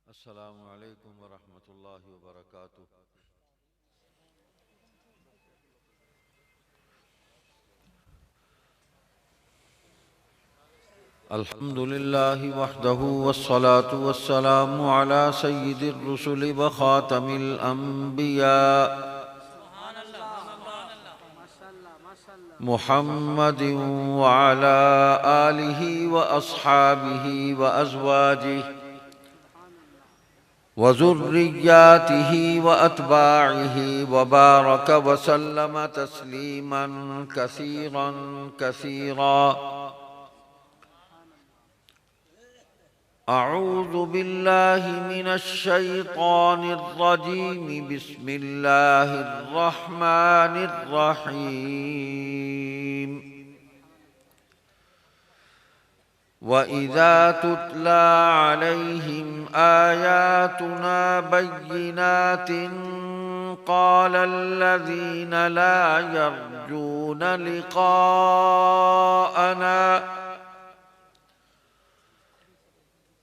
अस्सलामु अलैकुम वरहमतुल्लाहि वबरकातुह। अल्हम्दुलिल्लाहि वहदहु वस्सलातु वस्सलामु अला सय्यिदिर रुसुलि व खातमिल अंबिया मुहम्मदिन व अला आलिहि व अस्हाबिहि व अज़वाजिहि व ज़ुर्रिय्यातिहि व अतबाइहि व बारक व सल्लम तस्लीमन कसीरन कसीरा। अऊज़ु बिल्लाहि मिनश शैतानिर रजीम। बिस्मिल्लाहिर रहमानिर रहीम। व इज़ा तुतला अलैहिम आयातुना बय्यिनातिन क़ालल लज़ीना ला यर्जूना लिक़ाअना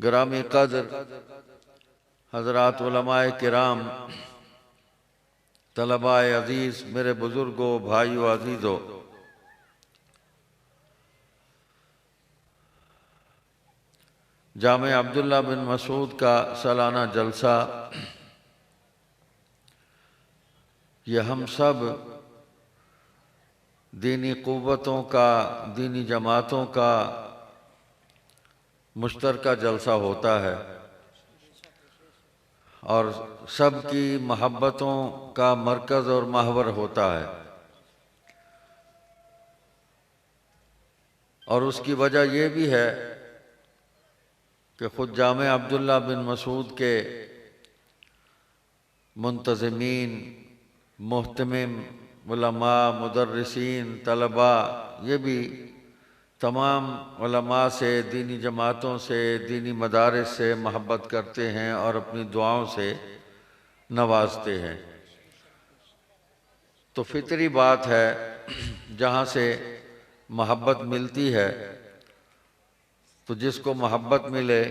गिरामी क़द्र हज़रात उलमाए किराम, तलबाए अज़ीज़, मेरे बुज़ुर्गों, भाइयों, अज़ीज़ों, जामे अब्दुल्ला बिन मसूद का सालाना जलसा ये हम सब दीनी क़ुव्वतों का, दीनी जमातों का मुश्तरका जलसा होता है और सबकी मोहब्बतों का मरकज़ और महवर होता है। और उसकी वजह यह भी है कि ख़ुद जामे अब्दुल्ला बिन मसूद के मुंतज़िमीन, मुहतमिम, उलमा, मुदर्रिसीन, तलबा, ये भी तमाम उलमा से, दीनी जमातों से, दीनी मदारिस से महब्बत करते हैं और अपनी दुआओं से नवाजते हैं। तो फितरी बात है, जहाँ से महब्बत मिलती है तो जिसको महब्बत मिले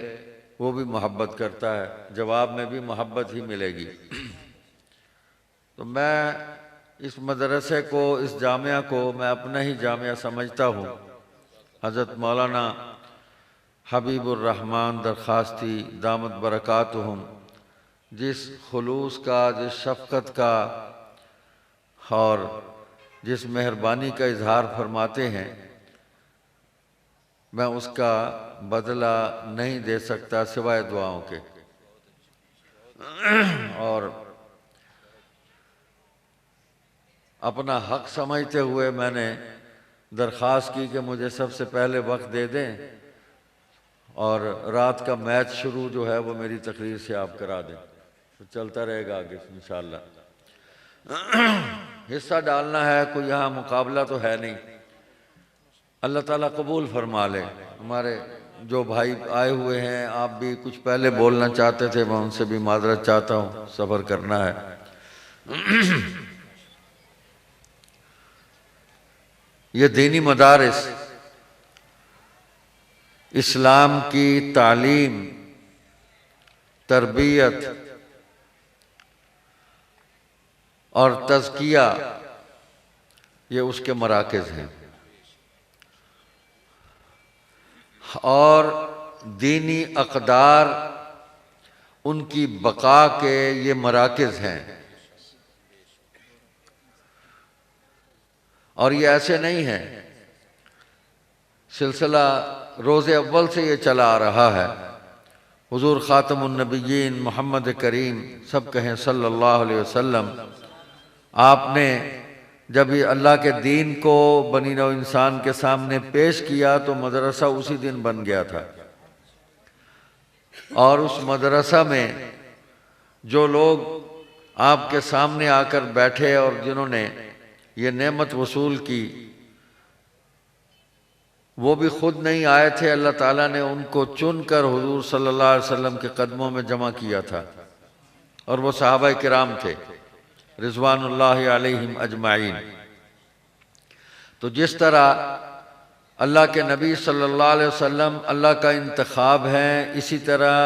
वो भी महब्बत करता है, जवाब में भी महब्बत ही मिलेगी। तो मैं इस मदरसे को, इस जामिया को मैं अपना ही जामिया समझता हूँ। हज़रत मौलाना हबीबुर रहमान दरखास्ती दामत बरकातुहुम जिस खुलूस का, जिस शफ़क़त का और जिस मेहरबानी का इजहार फरमाते हैं, मैं उसका बदला नहीं दे सकता सिवाय दुआओं के। और अपना हक समझते हुए मैंने दरख्वास्त की कि मुझे सबसे पहले वक्त दे दें और रात का मैच शुरू जो है वो मेरी तकरीर से आप करा दें, तो चलता रहेगा आगे इंशाअल्लाह। हिस्सा डालना है, कोई यहाँ मुकाबला तो है नहीं। अल्लाह ताला कबूल फरमा ले। हमारे जो भाई आए हुए हैं, आप भी कुछ पहले बोलना चाहते थे, मैं उनसे भी माजरत चाहता हूँ, सब्र करना है। ये दीनी मदारिस इस्लाम की तालीम, तरबियत और तज़किया, ये उसके मराकज़ हैं। और दीनी अक़दार उनकी बका के ये मराकज़ हैं। और ये ऐसे नहीं है, सिलसिला रोज़े अव्वल से ये चला आ रहा है। हुज़ूर ख़ातमुन नबिय्यीन मोहम्मद करीम सब कहें सल्लल्लाहु अलैहि वसल्लम, आपने जब ये अल्लाह के दीन को बनी नौ इंसान के सामने पेश किया तो मदरसा उसी दिन बन गया था। और उस मदरसा में जो लोग आपके सामने आकर बैठे और जिन्होंने ये नेमत वसूल की, वो भी खुद नहीं आए थे, अल्लाह ताला ने उनको चुनकर हुजूर सल्लल्लाहु अलैहि वसल्लम के कदमों में जमा किया था। और वो सहाबा किराम थे रिज़वानुल्लाहि अलैहिम अजमाइन। तो जिस तरह अल्लाह के नबी सल्लल्लाहु अलैहि वसल्लम अल्लाह का इंतखाब है, इसी तरह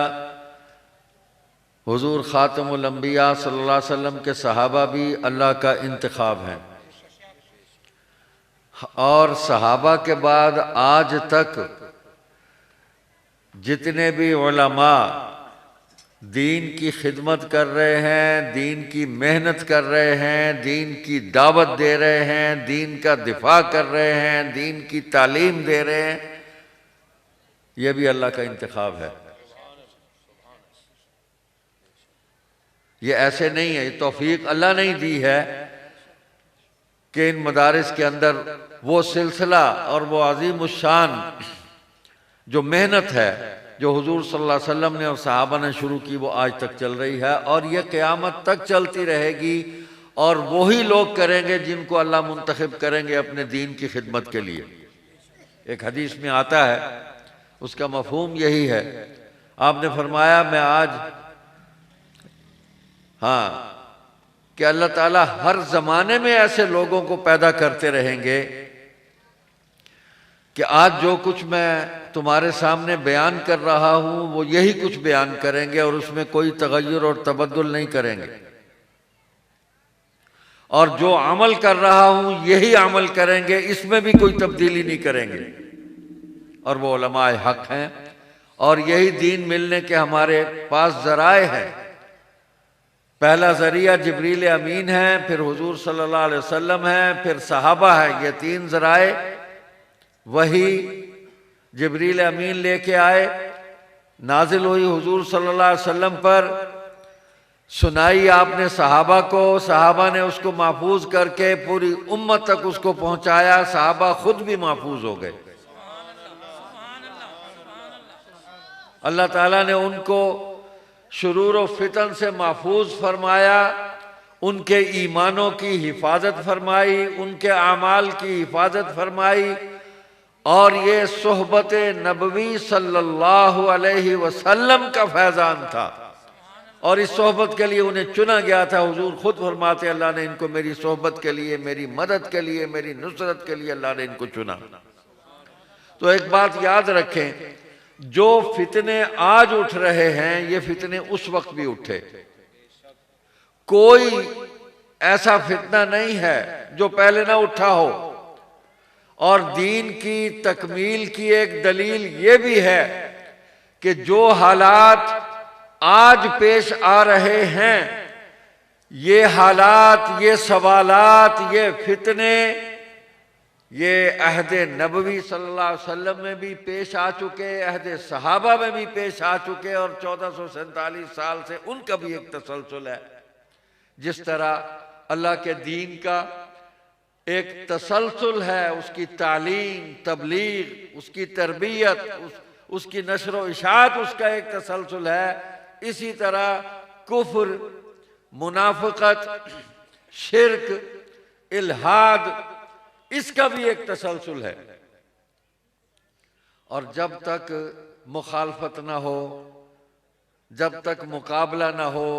हुजूर ख़ातमुल अंबिया सल्लल्लाहु अलैहि वसल्लम के सहाबा भी अल्लाह का इंतखाब हैं। और सहाबा के बाद आज तक जितने भी उलमा दीन की खिदमत कर रहे हैं, दीन की मेहनत कर रहे हैं, दीन की दावत दे रहे हैं, दीन का दिफा कर रहे हैं, दीन की तालीम दे रहे हैं, यह भी अल्लाह का इंतखाब है। ये ऐसे नहीं है, ये तौफीक अल्लाह ने दी है कि इन मदारिस के अंदर वो सिलसिला और वो अजीम शान जो मेहनत है जो हुजूर सल्लल्लाहु अलैहि वसल्लम ने और सहाबा ने शुरू की, वो आज तक चल रही है और यह क़यामत तक चलती रहेगी। और वही लोग करेंगे जिनको अल्लाह मुंतखब करेंगे अपने दीन की खिदमत के लिए। एक हदीस में आता है, उसका मफहूम यही है। आपने फरमाया मैं आज, हाँ, कि अल्लाह ताला हर ज़माने में ऐसे लोगों को पैदा करते रहेंगे कि आज जो कुछ मैं तुम्हारे सामने बयान कर रहा हूं वो यही कुछ बयान करेंगे और उसमें कोई तगय्युर और तबद्दुल नहीं करेंगे। और जो अमल कर रहा हूं यही अमल करेंगे, इसमें भी कोई तब्दीली नहीं करेंगे। और वो उलमाए हक हैं और यही दीन मिलने के हमारे पास ज़राए हैं। पहला ज़रिया जिब्रील अमीन है, फिर हुजूर सल्लल्लाहु अलैहि वसल्लम है, फिर सहाबा है। ये तीन ज़राए वही जिब्रील अमीन लेके आए, नाजिल हुई हुजूर सल्लल्लाहु अलैहि वसल्लम पर, सुनाई आपने सहाबा को, सहाबा ने उसको महफूज करके पूरी उम्मत तक उसको पहुंचाया, सहाबा खुद भी महफूज हो गए। अल्लाह ताला ने उनको शुरूर व फितन से महफूज फरमाया, उनके ईमानों की हिफाजत फरमाई, उनके आमाल की हिफाजत फरमाई। और ये सोहबत नबवी सल्लल्लाहु अलैहि वसल्लम का फैजान था और इस सोहबत के लिए उन्हें चुना गया था। हुजूर खुद फरमाते, अल्लाह ने इनको मेरी सोहबत के लिए, मेरी मदद के लिए, मेरी नुसरत के लिए अल्लाह ने इनको चुना। तो एक बात याद रखें, जो फितने आज उठ रहे हैं ये फितने उस वक्त भी उठे। कोई ऐसा फितना नहीं है जो पहले ना उठा हो। और दीन की तकमील की एक दलील ये भी है कि जो हालात आज पेश आ रहे हैं, ये हालात, ये सवालात, ये फितने, ये अहदे नबवी सल्लल्लाहु अलैहि वसल्लम में भी पेश आ चुके, अहदे सहाबा में भी पेश आ चुके और 1447 साल से उनका भी एक तसलसल है। जिस तरह अल्लाह के दीन का एक तसलसल है, उसकी तालीम, तबलीग, उसकी तरबियत, उसकी नशर व इशाअत, उसका एक तसलसल है। इसी तरह कुफ्र, मुनाफिकत, शिर्क, इल्हाद, इसका भी एक तसलसल है। और जब तक मुखालफत ना हो, जब तक मुकाबला ना हो,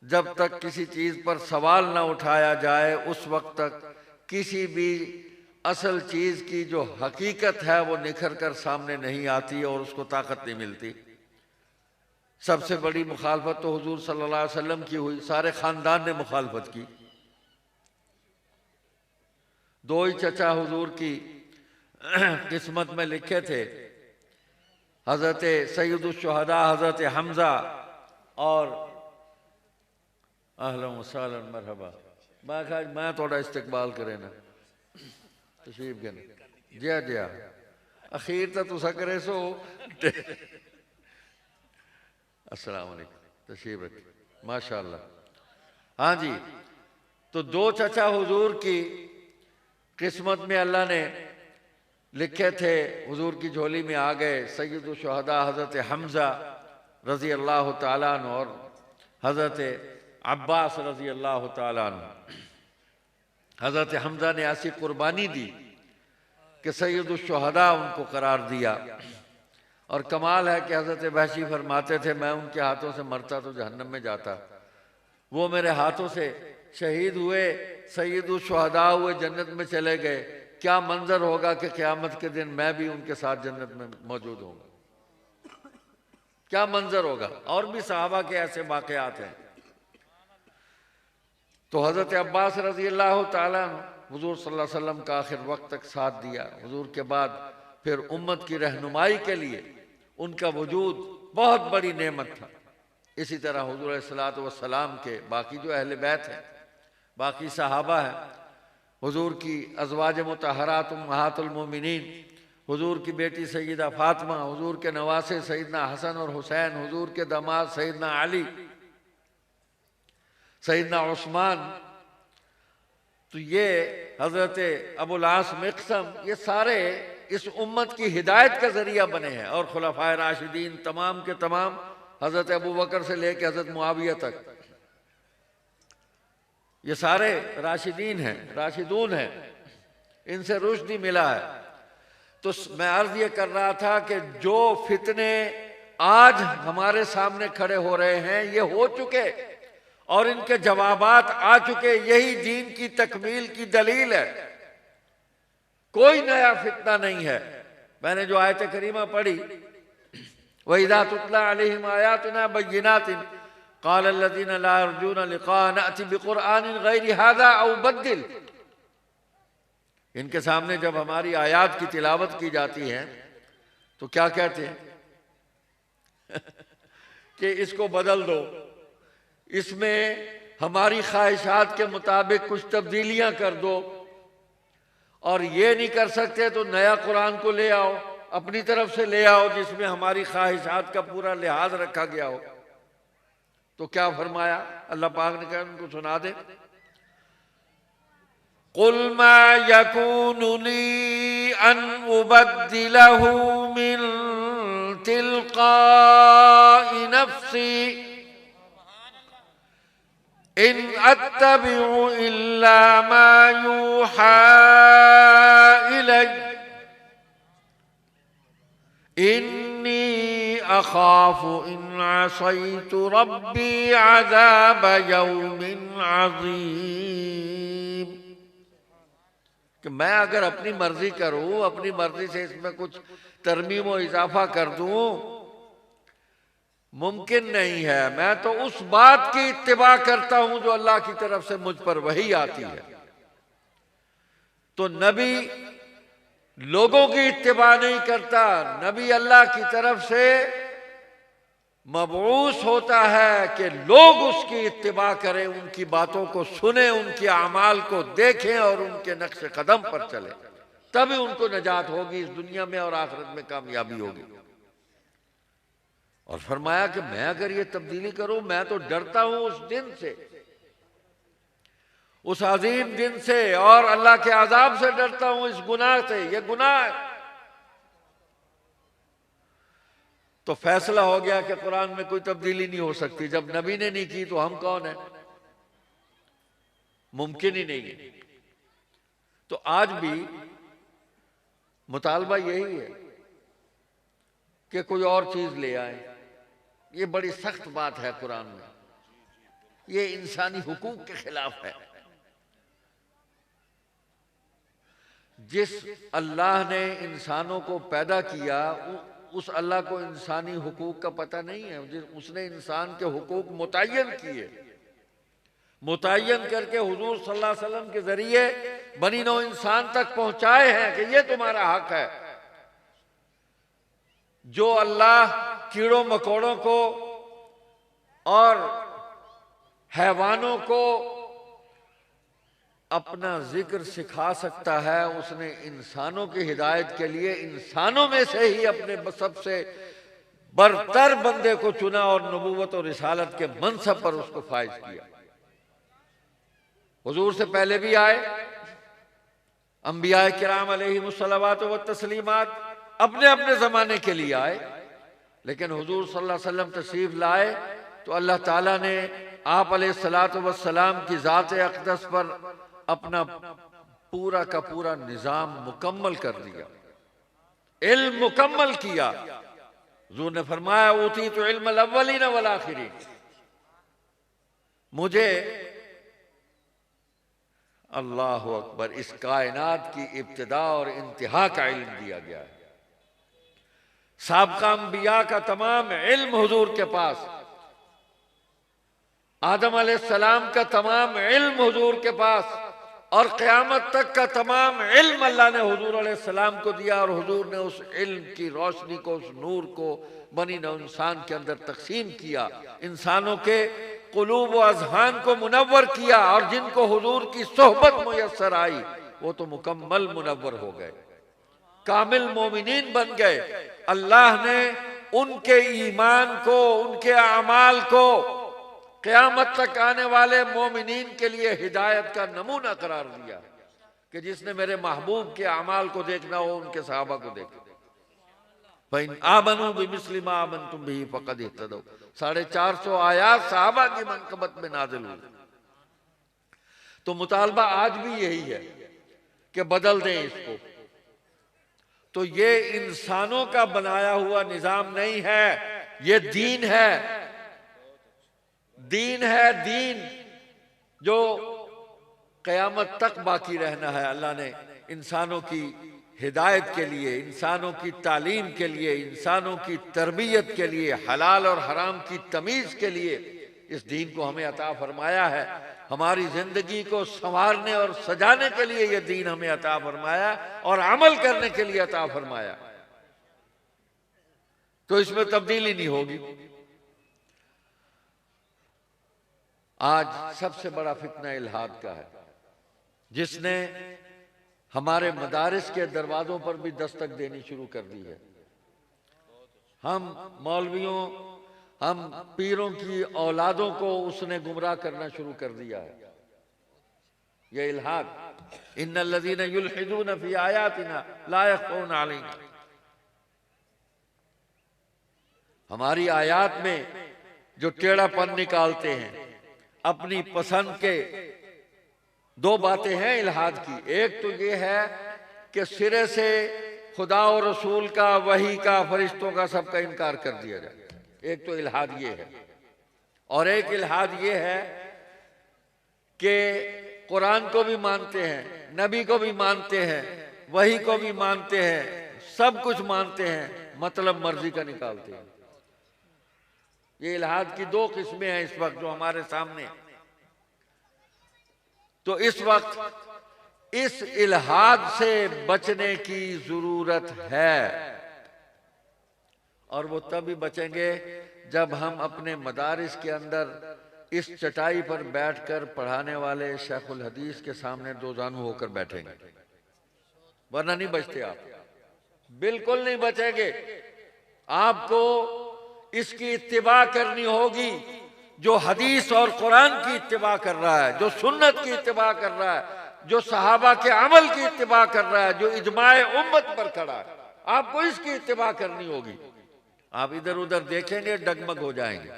जब तक किसी चीज पर सवाल ना उठाया जाए, उस वक्त तक किसी भी असल चीज की जो हकीकत है वो निखर कर सामने नहीं आती और उसको ताकत नहीं मिलती। सबसे बड़ी मुखालफत तो हुजूर सल्लल्लाहु अलैहि वसल्लम की हुई, सारे खानदान ने मुखालफत की। दो ही चचा हुजूर की किस्मत में लिखे थे, हजरत सैयदुश शुहदा हजरत हमजा और अहलन व सहलन मरहबा मैं थोड़ा इस्तकबाल करे ना तशरीफ गए जिया जिया अखीर तो तुसा करे सो अस्सलाम वालेकुम तशरीफ रखिए माशाअल्लाह। हाँ जी, तो दो चचा हुजूर की किस्मत में अल्लाह ने लिखे थे, हुजूर की झोली में आ गए। सैयदुल शुहदा हज़रत हमज़ा रज़ी अल्लाह ताला अन्हु और हज़रत अब्बास रज़ी अल्लाह ताला अन्हु। हज़रत हमज़ा ने ऐसी कुर्बानी दी कि सैयदुल शुहदा उनको करार दिया। और कमाल है कि हज़रत वहशी फरमाते थे मैं उनके हाथों से मरता तो जहन्नम में जाता, वो मेरे हाथों से शहीद हुए, सैयदुल शुहदा हुए, जन्नत में चले गए। क्या मंजर होगा कि क़यामत के दिन मैं भी उनके साथ जन्नत में मौजूद होऊंगा, क्या मंजर होगा। और भी सहाबा के ऐसे वाक़यात हैं। तो हज़रत अब्बास रज़ी अल्लाह ताला हुज़ूर सल्लल्लाहु अलैहि वसल्लम का आखिर वक्त तक साथ दिया। हुज़ूर के बाद फिर उम्मत की रहनुमाई के लिए उनका वजूद बहुत बड़ी नेमत था। इसी तरह हुज़ूर अलैहिस्सलातु वस्सलाम के बाकी जो अहले बैत हैं, बाकी सहाबा हैं, हुज़ूर की अज़वाज मुतहरात उम्महातुल मोमिनीन, हुज़ूर की बेटी सैयदा फ़ातिमा, हुज़ूर के नवासे सैयदना हसन और हुसैन, हुज़ूर के दामाद सैयदना अली, सैयदना उस्मान, तो ये हज़रत अबुल आस मिक़सम, ये सारे इस उम्मत की हिदायत का ज़रिया बने हैं। और खुलफ़ाए राशिदीन तमाम के तमाम, हज़रत अबू बकर से लेकर हज़रत मुआविया तक, ये सारे राशिदीन हैं, राशिदून हैं, इनसे रुश्दी मिला है। तो मैं अर्ज़ ये कर रहा था कि जो फितने आज हमारे सामने खड़े हो रहे हैं ये हो चुके और इनके जवाबात आ चुके, यही दीन की तकमील की दलील है। कोई नया फितना नहीं है। मैंने जो आयत करीमा पढ़ी, वइज़ा तुतला अलैहिम आयातुना बय्यिनातिन क़ाल अल्लज़ीना ला यर्जूना लिक़ाअना नअति बिक़ुरआनिन ग़ैरि हाज़ा औ बद्दिल, इनके सामने जब हमारी आयात की तिलावत की जाती है तो क्या कहते हैं कि इसको बदल दो, इसमें हमारी ख्वाहिशात के मुताबिक कुछ तब्दीलियां कर दो, और ये नहीं कर सकते तो नया कुरान को ले आओ, अपनी तरफ से ले आओ जिसमें हमारी ख्वाहिशात का पूरा लिहाज रखा गया हो। तो क्या फरमाया अल्लाह पाक ने, कहा उनको सुना दे, कुल मा यकूनु ली अन उबद्दिलहु मिन तिलक़ाइ नफ्सी इन अत्तबिउ इल्ला मा यूहा इलैय इन्नी अखाफु इन असैतु रब्बी अज़ाब यौमिन अज़ीम। कि मैं अगर अपनी मर्जी करूं, अपनी मर्जी से इसमें कुछ तरमीम व इजाफा कर दूं, मुमकिन नहीं है। मैं तो उस बात की इत्तिबा करता हूं जो अल्लाह की तरफ से मुझ पर वही आती है। तो नबी लोगों की इत्तिबा नहीं करता, नबी अल्लाह की तरफ से मबऊस होता है कि लोग उसकी इत्तिबा करें, उनकी बातों को सुने, उनके अमाल को देखें और उनके नक्श कदम पर चले, तभी उनको नजात होगी, इस दुनिया में और आखिरत में कामयाबी होगी। और फरमाया कि मैं अगर ये तब्दीली करूं, मैं तो डरता हूं उस दिन से, उस अजीम दिन से, और अल्लाह के अजाब से डरता हूं, इस गुनाह से। ये गुनाह है। तो फैसला हो गया कि कुरान में कोई तब्दीली नहीं हो सकती। जब नबी ने नहीं की तो हम कौन है, मुमकिन ही नहीं है। तो आज भी मुतालबा यही है कि कोई और चीज ले आए। ये बड़ी सख्त बात है कुरान में, ये इंसानी हुकूक के खिलाफ है। जिस अल्लाह ने इंसानों को पैदा किया, उस अल्लाह को इंसानी हुकूक का पता नहीं है। उसने इंसान के हुकूक मुतय्यन किए, मुतय्यन करके हुजूर सल्लल्लाहु अलैहि वसल्लम के जरिए बनी नौ इंसान तक पहुंचाए हैं कि ये तुम्हारा हक है। जो अल्लाह कीड़ों मकोड़ों को और हैवानों को अपना जिक्र सिखा सकता है, उसने इंसानों की हिदायत के लिए इंसानों में से ही अपने सबसे बरतर बंदे को चुना और नबूवत और रिसालत के मनसब पर उसको फाइज किया। हुजूर से पहले भी आए अंबिया किराम अलैहिमुस्सलावात व तस्लीमात, अपने अपने जमाने के लिए आए, लेकिन हुजूर सल्लल्लाहु अलैहि वसल्लम तशरीफ लाए तो अल्लाह ताला ने आप अलैहिस्सलातु वस्सलाम की ज़ात अक़दस पर अपना पूरा का पूरा निज़ाम मुकम्मल कर दिया, इल्म मुकम्मल किया। हुजूर ने फरमाया ऊती तो इल्मुल अव्वलीन वल आखिरीन, मुझे अल्लाह अकबर इस कायनात की इब्तिदा और इंतहा का इल्म दिया गया है। साबिक़ा अंबिया का तमाम इल्म हुजूर के पास, आदम अलैहिस्सलाम का तमाम इल्म हुजूर के पास, और क़यामत तक का तमाम इल्म अल्लाह ने हुजूर अलैहिस्सलाम को दिया। और हुजूर ने उस इल्म की रोशनी को, उस नूर को बनी नौ इंसान के अंदर तकसीम किया, इंसानों के कुलूब व अज़हान को मुनव्वर किया, और जिनको हुजूर की सोहबत मुयस्सर आई वो तो मुकम्मल मुनव्वर हो गए, कामिल मोमिनीन बन गए। अल्लाह ने उनके ईमान को, उनके अमाल को क़यामत तक आने वाले मोमिनीन के लिए हिदायत का नमूना करार दिया कि जिसने मेरे महबूब के अमाल को देखना हो उनके सहाबा को देखे। फ़इन आमनू बिमिस्लि मा आमनतुम बिही फ़क़द इह्तदौ, 450 आयात सहाबा की मनक़बत में नाज़िल हुई। तो मुतालबा आज भी यही है कि बदल दें इसको। तो ये इंसानों का बनाया हुआ निज़ाम नहीं है, ये दीन है, दीन है, दीन जो क़यामत तक बाकी रहना है। अल्लाह ने इंसानों की हिदायत के लिए, इंसानों की तालीम के लिए, इंसानों की तरबियत के लिए, हलाल और हराम की तमीज़ के लिए इस दीन को हमें अता फरमाया है। हमारी ज़िंदगी को संवारने और सजाने के लिए यह दीन हमें अता फरमाया और अमल करने के लिए अता फरमाया, तो इसमें तब्दीली नहीं होगी। आज सबसे बड़ा फितना इल्हाद का है, जिसने हमारे मदारिस के दरवाज़ों पर भी दस्तक देनी शुरू कर दी है। हम मौलवियों, हम पीरों की औलादों को उसने गुमराह करना शुरू कर दिया है। यह इल्हाद, इन्नल्लज़ीना युल्हिदूना फ़ी आयातिना ला यख़फ़ूना अलैना, हमारी आयात में जो टेढ़ापन निकालते हैं, अपनी पसंद के दो बातें हैं इल्हाद की। एक तो ये है कि सिरे से खुदा और रसूल का, वही का, फरिश्तों का, सबका इनकार कर दिया जाए, एक तो इल्हाद ये है। और एक इल्हाद ये है कि कुरान को भी मानते हैं, नबी को भी मानते हैं, वही को भी मानते हैं, सब कुछ मानते हैं, मतलब मर्जी का निकालते हैं। ये इल्हाद की दो किस्में हैं इस वक्त जो हमारे सामने। तो इस वक्त इस इल्हाद से बचने की जरूरत है, और वो तभी बचेंगे जब हम अपने मदारिस के अंदर इस चटाई पर बैठकर पढ़ाने वाले शेखुल हदीस के सामने दो जानू होकर बैठेंगे, वरना नहीं बचते आप, बिल्कुल नहीं बचेंगे। आपको इसकी इत्तिबा करनी होगी, जो हदीस और कुरान की इत्तिबा कर रहा है, जो सुन्नत की इत्तिबा कर रहा है, जो सहाबा के अमल की इत्तिबा कर रहा है, जो इजमाए उम्मत पर खड़ा है, आपको इसकी इत्तिबा करनी होगी। आप इधर उधर देखेंगे डगमग हो जाएंगे।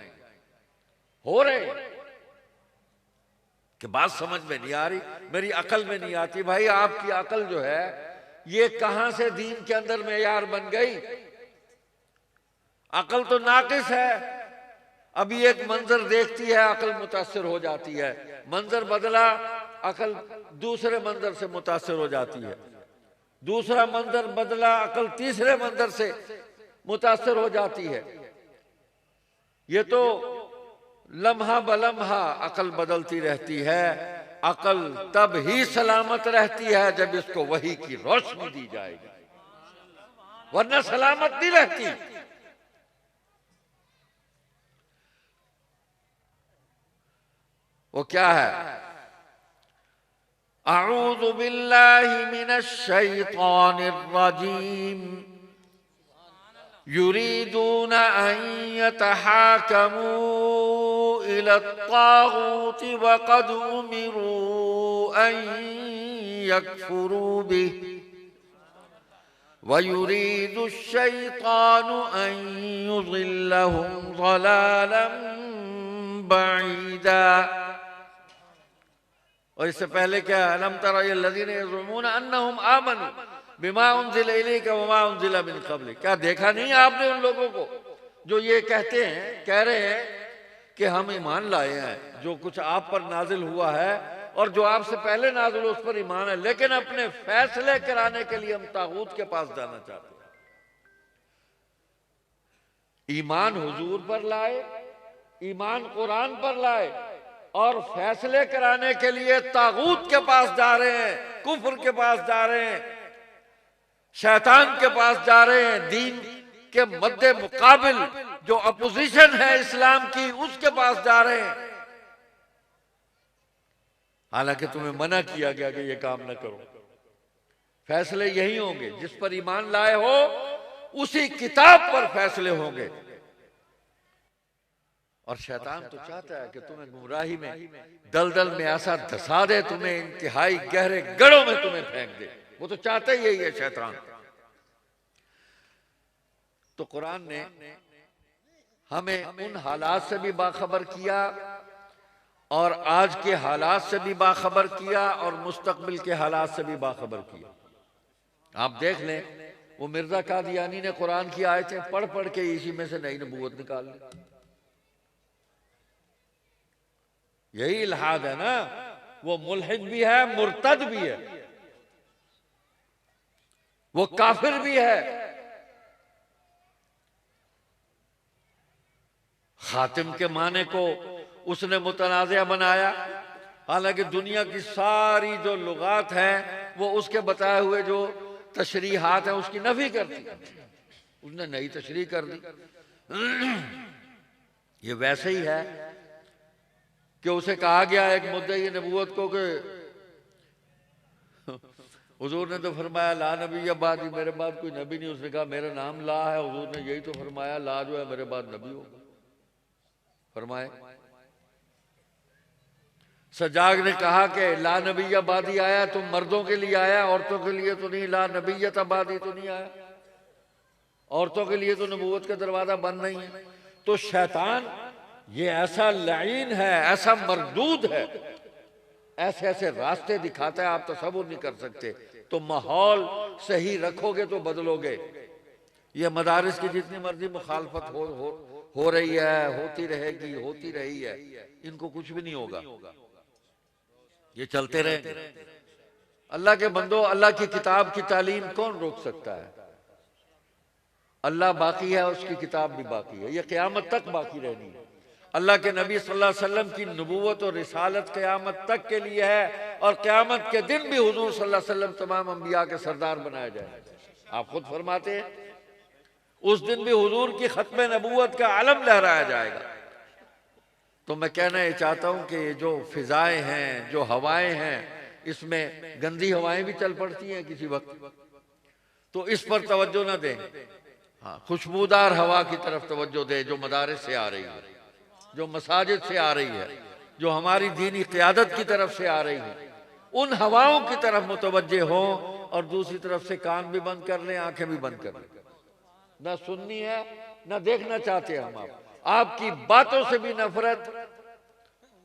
हो रहे कि बात समझ में नहीं आ रही, मेरी अकल में नहीं आती। भाई आपकी अकल जो है ये कहां से दीन के अंदर मेयार बन गई? अकल तो नाकिस है। अभी एक मंजर देखती है अकल मुतासिर हो जाती है, मंजर बदला अकल दूसरे मंजर से मुतासिर हो जाती है, दूसरा मंजर बदला अकल तीसरे मंजर से मुतासिर हो जाती है। ये तो लम्हा बलम्हा अकल बदलती रहती है। अकल तब ही सलामत रहती है जब इसको वही की रोशनी दी जाएगी, वरना सलामत नहीं रहती। वो क्या है? अऊज़ु बिल्लाहि मिनश शैतानिर रजीम युरीदूना अन यतहाकमू इलत तागूति वक़द उमिरू अन यकफुरू बिही वयुरीदु शैतानु अन युज़िल्लहुम ज़लालन बईदा। और इससे पहले क्या? अलम तरा इल्लज़ीना यज़ुमूना अन्नहुम आमनू बिमा उन्ज़िला इलैका वमा उन्ज़िला मिन क़ब्लिक। क्या देखा नहीं आपने उन लोगों को जो ये कहते हैं, कह रहे हैं कि हम ईमान लाए हैं, जो कुछ आप पर नाजिल हुआ है और जो आपसे पहले नाजिल उस पर ईमान है, लेकिन अपने फैसले कराने के लिए हम तागूत के पास जाना चाहते हैं। ईमान हुजूर पर लाए, ईमान कुरान पर लाए और फैसले कराने के लिए तागूत के पास जा रहे हैं, कुफ्र के पास जा रहे हैं, शैतान के पास जा रहे हैं, दीन के मद्दे मुकाबिल जो अपोजिशन है इस्लाम की उसके पास जा रहे हैं। हालांकि तुम्हें मना किया गया कि यह काम न करो। फैसले यही होंगे, जिस पर ईमान लाए हो उसी किताब पर फैसले होंगे। और शैतान तो चाहता है कि तुम्हें गुमराही में, दलदल में ऐसा धसा दे, तुम्हें इंतहाई गहरे गढ़ों में तुम्हें फेंक दे। वो तो चाहता ही यही है शैतान। तो कुरान ने हमें उन हालात से भी बाखबर किया और आज के हालात से भी बाखबर किया और मुस्तकबिल के हालात से भी बाखबर किया। आप देख लें, वो मिर्जा कादियानी ने कुरान की आयतें पढ़ पढ़ के इसी में से नई नबूवत निकाल ली। यही इल्हाद है ना। वो मुल्हिद भी है, मुर्तद भी है, वो काफिर भी है। खातिम के माने को उसने मुतनाज़िया बनाया, हालांकि दुनिया की सारी जो लुगात हैं वो उसके बताए हुए जो तशरीहात हैं उसकी नफी कर दी। उसने नई तशरीह कर दी। ये वैसे ही है कि उसे कहा गया एक मुद्दई नबूवत को कि हुजूर ने तो फरमाया ला नबी बाद, मेरे बाद कोई नबी नहीं। उसने कहा मेरा नाम ला है, हुजूर ने यही तो फरमाया ला जो है मेरे बाद नबी होगा। फरमाए सजाग ने कहा कि ला नबी आबादी आया तो मर्दों के लिए आया, औरतों के लिए तो नहीं। ला नबीयत आबादी तो नहीं आया, औरतों के लिए तो नबूवत का दरवाजा बंद नहीं है। तो शैतान ये ऐसा लाइन है, ऐसा मरदूद है, ऐसे ऐसे रास्ते दिखाता है आप तसव्वुर नहीं कर सकते। तो माहौल सही रखोगे तो बदलोगे। ये मदारिस की जितनी मर्जी मुखालफत हो रही है, होती रहेगी, होती रही है, इनको कुछ भी नहीं होगा, ये चलते रहेंगे। अल्लाह के बंदो, अल्लाह की किताब की तालीम कौन रोक सकता है? अल्लाह बाकी है, उसकी किताब भी बाकी है, ये क़यामत तक बाकी रहनी है। अल्लाह के नबी सल्लल्लाहु अलैहि वसल्लम की नबूवत और रिसालत क़यामत तक के लिए है और क़यामत के दिन भी हुजूर सल्लल्लाहु अलैहि वसल्लम तमाम अंबिया के सरदार बनाया जाए। आप खुद फरमाते हैं उस दिन भी हुजूर की खत्म नबूवत का आलम लहराया जाएगा। तो मैं कहना ये चाहता हूँ कि जो फिजाएं हैं, जो हवाएं हैं, इसमें गंदी हवाएं भी चल पड़ती हैं किसी वक्त, तो इस पर तवज्जो न दें। हाँ, खुशबूदार हवा की तरफ तवज्जो दें जो मदारिस से आ रही है, जो मसाजिद से आ रही है, जो हमारी दीनी क़यादत की तरफ से आ रही है। उन हवाओं की तरफ मुतवज्जे हों और दूसरी तरफ से कान भी बंद कर लें, आंखें भी बंद कर लें। ना सुननी है, ना देखना चाहते हम आपकी बातों से भी नफरत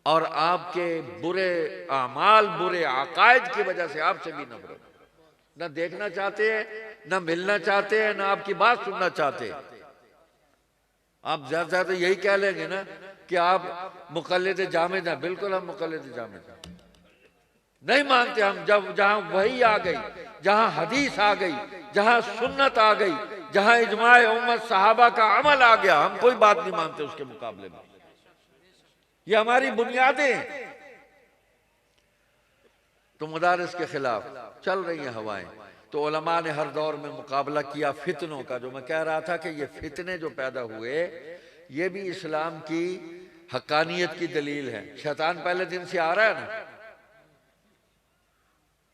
और आपके बुरे आमाल, बुरे अकायद की वजह से आपसे भी नफरत। ना देखना चाहते हैं, ना मिलना चाहते हैं, ना आपकी बात सुनना चाहते हैं। आप ज्यादा ज्यादा यही कह लेंगे ना कि आप मुक़ल्लिद जामिद हैं। बिल्कुल हम मुक़ल्लिद जामिद हैं, नहीं मानते हम। जब जहां वही आ गई, जहां हदीस आ गई, जहां सुन्नत आ गई, जहां इजमाए उम्मत सहाबा का अमल आ गया, हम कोई बात नहीं मानते उसके मुकाबले में। ये हमारी बुनियादें हैं। तो मदारिस के खिलाफ चल रही हैं हवाएं। तो उलमा ने हर दौर में मुकाबला किया फितनों का। जो मैं कह रहा था कि ये फितने जो पैदा हुए, ये भी इस्लाम की हक्कानियत की दलील है। शैतान पहले दिन से आ रहा है ना।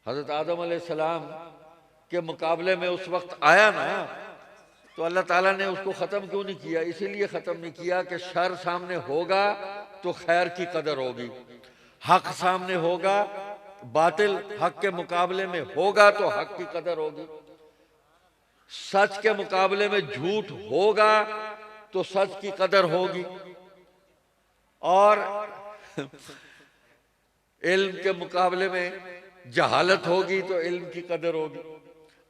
हजरत आदम अलैहिस्सलाम के मुकाबले में उस वक्त आया ना, तो अल्लाह ताला ने उसको ख़त्म क्यों नहीं किया? इसीलिए ख़त्म नहीं किया कि शर सामने होगा तो खैर की कदर होगी, हक सामने होगा, बातिल हक के मुकाबले में होगा तो हक की कदर होगी, सच के मुकाबले में झूठ होगा तो सच की कदर होगी, और इल्म के मुकाबले में जहालत होगी तो इल्म की कदर होगी,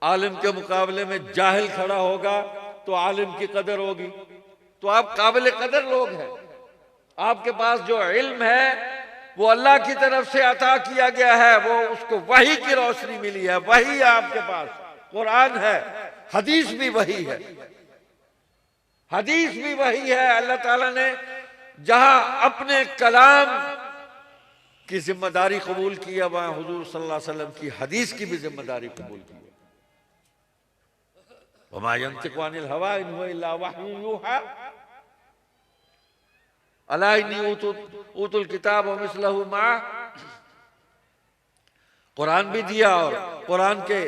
आलिम के मुकाबले में जाहिल खड़ा होगा तो आलिम की कदर होगी। तो आप काबिल कदर लोग हैं। आपके पास जो इल्म है वो अल्लाह की तरफ से अता किया गया है, वो उसको वही की रोशनी मिली है, वही आपके पास कुरान है, हदीस भी वही है, हदीस भी वही है। अल्लाह ताला ने जहां अपने कलाम की जिम्मेदारी कबूल किया, वहां हुजूर सल्लल्लाहु अलैहि वसल्लम की हदीस की भी जिम्मेदारी कबूल की। वमा यंतिकु अनिल हवा इन हुवा इल्ला वह्युन यूहा अला इन्नी ऊतुल किताब व मिस्लहु मा। कुरान भी दिया और कुरान के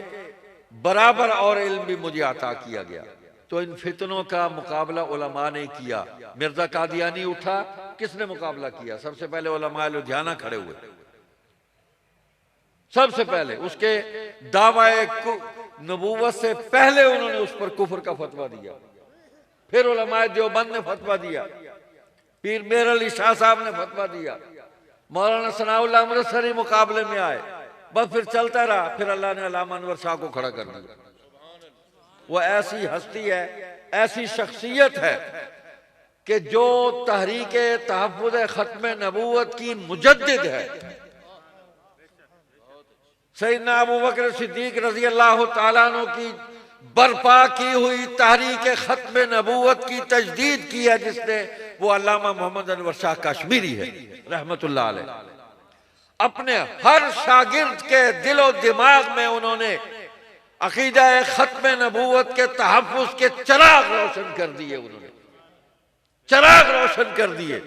बराबर और इल्म भी मुझे अता किया गया। तो इन फितनों का मुकाबला उलमा ने किया। मिर्जा कादियानी उठा, किसने मुकाबला किया? सबसे पहले उलमा लुधियाना खड़े हुए, सबसे पहले उसके दावाए नबूवत से पहले उन्होंने उस पर कुफर का फतवा दिया। फिर उलमा देवबंद ने फतवा दिया, पीर मेर अली शाह साहब ने फतवा दिया, मौलाना सनाउल्लाह अमृतसरी मुकाबले में आए, बस फिर चलता रहा। फिर अल्लाह ने अल्लामा अनवर शाह को खड़ा कर दिया। वो ऐसी हस्ती है, ऐसी शख्सियत है कि जो तहरीके तहफ़्फ़ुज़ ख़त्म नबूवत की मुजद्दिद है। सैयदना अबू बकर सिद्दीक रज़ी अल्लाह तआला अन्हु की बर्पा की हुई तहरीके ख़त्म नबूवत की तजदीद की है, जिसने वो अल्लामा मोहम्मद अनवर शाह कश्मीरी है रहमतुल्लाह अलैह। अपने हर शागिर्द के दिलो दिमाग में उन्होंने अकीदा ख़त्म नबूवत के तहफ़्फ़ुज़ के चिराग रोशन कर दिए। उन्होंने चिराग रोशन कर दिए।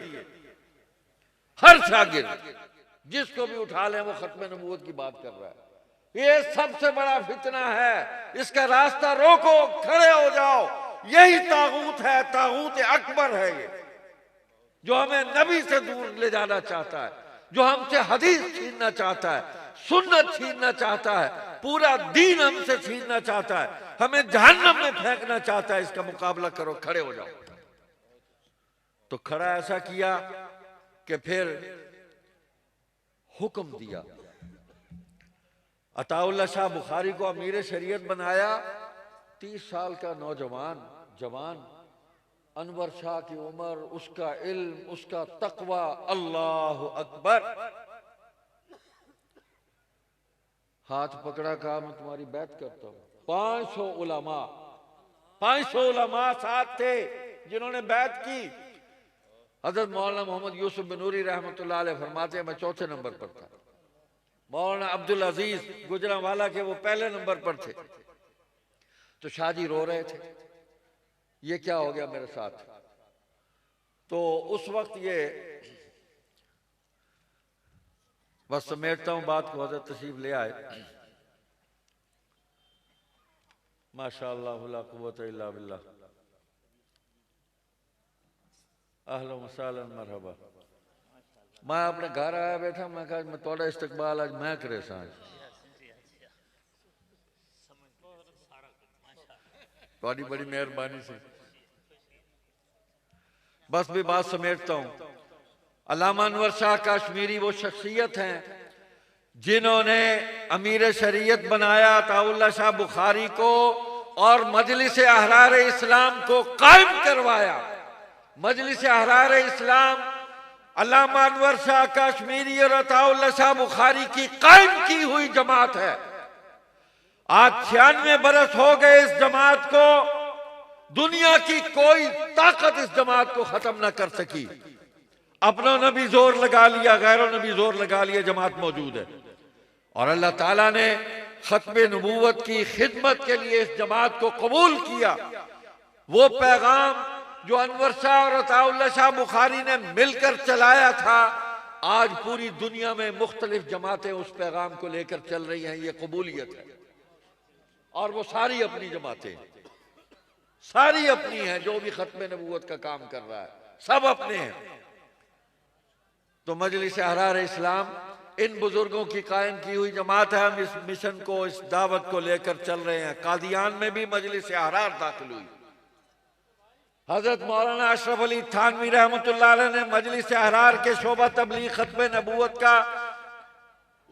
हर शागिर्द जिसको भी उठा लें वो ख़त्म नबूवत की बात कर रहा है। ये सबसे बड़ा फितना है, इसका रास्ता रोको, खड़े हो जाओ। यही तागूत है, तागूत अकबर है ये, जो हमें नबी से दूर ले जाना चाहता है, जो हमसे हदीस छीनना चाहता है, सुन्नत छीनना चाहता है, पूरा दीन हमसे छीनना चाहता है, हमें जहन्नम में फेंकना चाहता है। इसका मुकाबला करो, खड़े हो जाओ। तो खड़ा ऐसा किया कि फिर हुक्म दिया, अताउल्लाह शाह बुखारी को अमीर शरीयत बनाया। 30 साल का नौजवान जवान, अनवर शाह की उम्र, उसका इल्म, उसका तकवा, अल्लाह अकबर। हाथ पकड़ा, कहा मैं तुम्हारी बैत करता हूं। 500 उलमा साथ थे जिन्होंने बैत की। हजरत मौलाना मोहम्मद यूसुफ बिन नूरी रहमतुल्लाह अलैह फरमाते हैं मैं चौथे नंबर पर था। मौलाना अब्दुल अजीज गुजरांवाला के वो पहले नंबर पर थे। तो शाहजी रो रहे थे, ये क्या हो गया मेरे साथ। तो उस वक्त ये बस समेटता हूं बात को, हजरत तशरीफ ले आए। माशाअल्लाह ला कुव्वत इल्ला बिल्लाह। अहलन व सहलन मरहबा। मैं अपने घर आया बैठा, मैं कहा मैं थोड़ा इस्तकबाल आज मैं करे सांझ, बड़ी बड़ी मेहरबानी से। बस भी बात समेटता हूं। अल्लामा अनवर शाह कश्मीरी वो शख्सियत हैं जिन्होंने अमीर शरीयत बनाया अताउल्लाह शाह बुखारी को और मजलिस अहरार इस्लाम को कायम करवाया। मजलिस अहरार इस्लाम अल्लामा अनवर शाह कश्मीरी और अताउल्लाह शाह बुखारी की कायम की हुई जमात है। आज 96 बरस हो गए इस जमात को, दुनिया की कोई ताकत इस जमात को खत्म ना कर सकी। अपनों ने भी जोर लगा लिया, गैरों ने भी जोर लगा लिया, जमात मौजूद है। और अल्लाह ताला ने खत्म नबूवत की खिदमत के लिए इस जमात को कबूल किया। वो पैगाम जो अनवर शाह और अताउल्लाह शाह बुखारी ने मिलकर चलाया था, आज पूरी दुनिया में मुख्तलिफ जमातें उस पैगाम को लेकर चल रही हैं। ये कबूलियत है। और वो सारी अपनी जमातें, सारी अपनी हैं। जो भी खत्म नबूवत का काम कर रहा है सब अपने हैं। तो मजलिस अहरार इस्लाम इन बुजुर्गों की कायम की हुई जमात है। हम इस मिशन को, इस दावत को लेकर चल रहे हैं। कादियान में भी मजलिस अहरार दाखिल हुई। हजरत मौलाना अशरफ अली थानवी रहमतुल्लाह अलैह ने मजलिस अहरार के शोबा तबलीग खत्म नबूवत का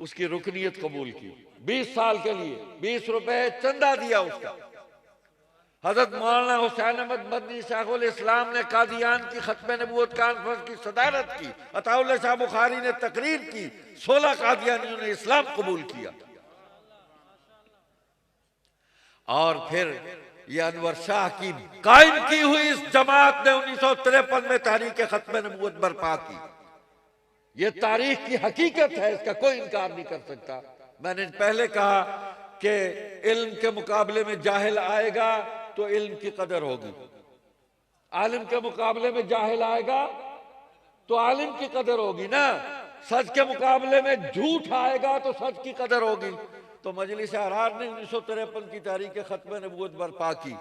उसकी रुकनियत कबूल की। 20 साल के लिए 20 रुपए चंदा दिया उसका। हजरत मौलाना हुसैन अहमद मदनी शाइखुल इस्लाम ने कादियान की खत्म नबूवत कॉन्फ्रेंस की सदारत की। अताउल्लाह शाह बुखारी ने तकरीर की। 16 कादियानियों ने इस्लाम कबूल किया। और फिर ये अनवर शाह की कायम की हुई इस जमात ने 1953 में तहरीक खत्म नबूवत बर्पा की। ये तारीख की हकीकत है, इसका कोई इनकार नहीं कर सकता। मैंने पहले कहा कि इल्म के मुकाबले में जाहिल आएगा तो इल्म की कदर होगी, आलिम के मुकाबले में जाहिल आएगा तो आलिम की कदर होगी ना। सच के मुकाबले में झूठ आएगा तो सच की कदर होगी। तो मजलिस अहरार ने 1953 की तारीख खत्म नबूवत बर्पा की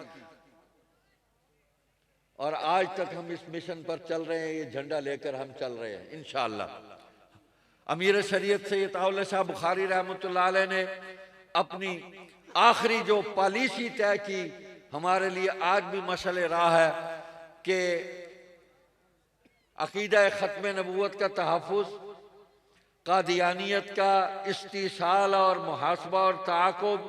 और आज तक हम इस मिशन पर चल रहे हैं। ये झंडा लेकर हम चल रहे हैं इंशाअल्लाह। अमीर शरीयत सैयद अताउल्लाह शाह बुखारी रहमतुल्लाह अलैह ने अपनी आखिरी जो पॉलिसी तय की, हमारे लिए आज भी मशअल राह है कि अकीदा खत्म नबूवत का तहफ़्फ़ुज़, कादियानियत का इस्तिसाल और मुहासबा और ताक़ुब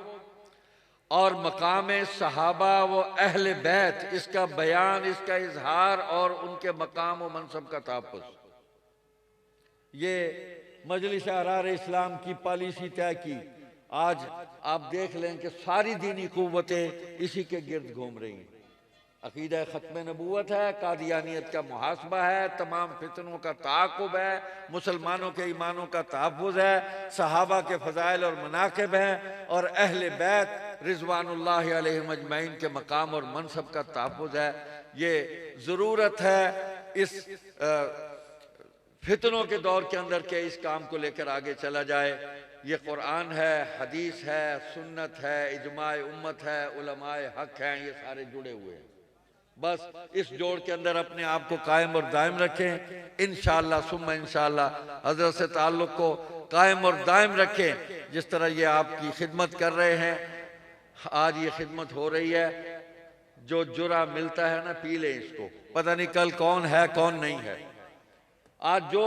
और मकाम सहाबा व अहले बैत, इसका बयान, इसका इजहार और उनके मकाम व मनसब का तहफ़्फ़ुज़, ये मजलिस अहरार इस्लाम की पॉलिसी तय की। आज आप देख लें कि सारी दीनी कुव्वतें इसी के गिर्द घूम रही हैं। अकीदा खत्म नबूवत है, कादियानियत का मुहासबा है, तमाम फितनों का ताक़ुब है, मुसलमानों के ईमानों का तहफ़्फ़ुज़ है, सहाबा के फ़ज़ाइल और मनाक़िब हैं और अहले बैत रिज़वानुल्लाहि अलैहिम अजमईन के मकाम और मनसब का तहफ़्फ़ुज़ है। ये ज़रूरत है इस फितनों के दौर के अंदर के इस काम को लेकर आगे चला जाए। ये कुरान है, हदीस है, सुन्नत है, इजमाए उम्मत है, उलमाए हक हैं, ये सारे जुड़े हुए हैं। बस इस जोड़ के अंदर अपने आप को कायम और दायम रखें। इंशाअल्लाह सुम्मा इंशाअल्लाह हज़रत से ताल्लुक़ को कायम और दायम रखें। जिस तरह ये आपकी खिदमत कर रहे हैं, आज ये खिदमत हो रही है। जो जुरा मिलता है ना, पी लें इसको, पता नहीं कल कौन है कौन नहीं है। आज जो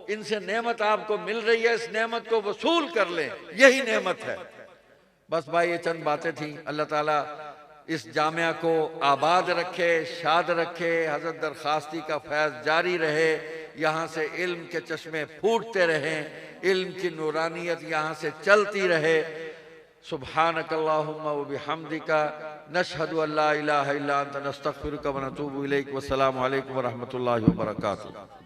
इनसे नेमत आपको मिल रही है, इस नेमत को वसूल कर लें, यही नेमत है। बस भाई ये चंद बातें थी। अल्लाह ताला इस जामिया को आबाद रखे, शाद रखे, हज़रत दरखास्ती का फैज़ जारी रहे, यहाँ से इल्म के चश्मे फूटते रहें, इल्म की नूरानियत यहाँ से चलती रहे। सुब्हानकल्लाहुम्मा व बिहम्दिका नशहदु अल्ला इलाहा इल्ला अंता नस्तगफिरुका व नतूबु इलैक। वस्सलामु अलैकुम व रहमतुल्लाहि व बरकातुहू।